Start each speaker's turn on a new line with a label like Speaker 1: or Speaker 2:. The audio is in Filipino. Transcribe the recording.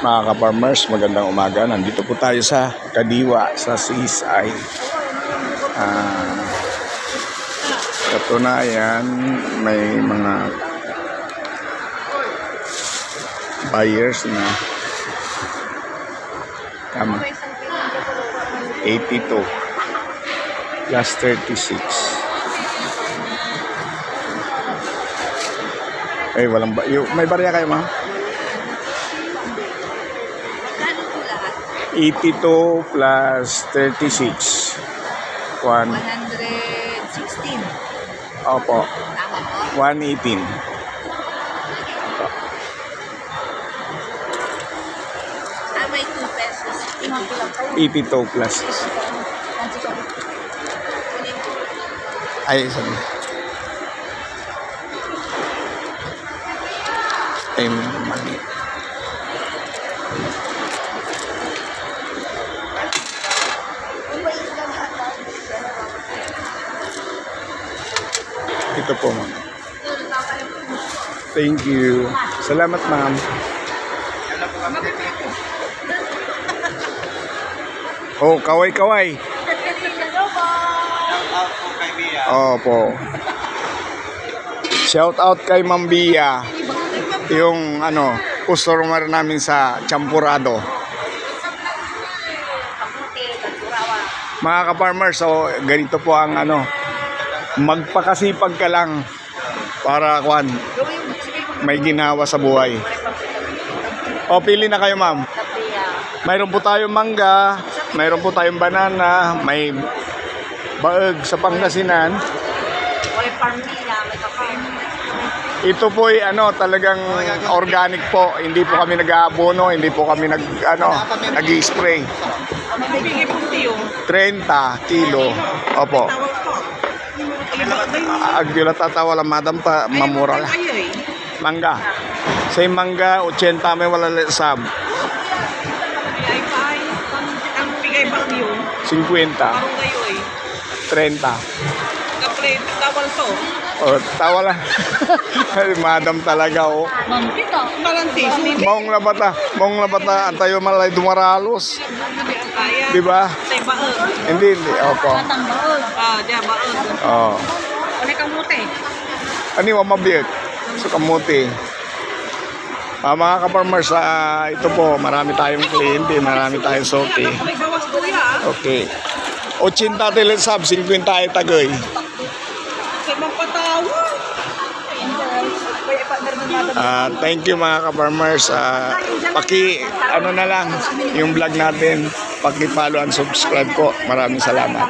Speaker 1: Mga ka-farmers, magandang umaga. Nandito po tayo sa Kadiwa, sa CSI. Katunayan, may mga buyers na tama 82 plus 36. Ay, walang may barya kayo, ma'am? 82 plus 36.
Speaker 2: 116.
Speaker 1: Opo.
Speaker 2: Tama po.
Speaker 1: 118.
Speaker 2: May 2 pesos.
Speaker 1: 82 plus. Ay, sabi. Ay, mali. Ito po, ma'am. Thank you. Salamat, ma'am. Oh, kaway-kaway. Opo. Shout out kay Ma'am Bia. Yung customer namin sa Champurado. Mga ka-farmers, so ganito po ang magpakasipag ka lang para may ginawa sa buhay. O, pili na kayo, ma'am. Mayroon po tayong mangga, mayroon po tayong banana, may baeg sa Pangasinan. Ito po ay talagang organic po. Hindi po kami nag-aabono, hindi po kami nag-i-spray. 30 kilo. Opo. Agdila tatawa lang, madam, pa mamura lang. Mangga. Sa mangga 80 may wala sab. 50. 30. Oh, tawa lang. Madam talaga, oh. Maong labata antayo malay dumaralos. Di ba? Hindi. Opo. Oh. Ani wa mabiyot. So kamuti. Mga ka-farmers, ito po, marami tayong kliyente, marami tayong soke. Okay. 80 tilen sab, 50 ay tagoy. Thank you, mga ka-farmers. Na lang yung vlog natin, paki-follow and subscribe po. Maraming salamat.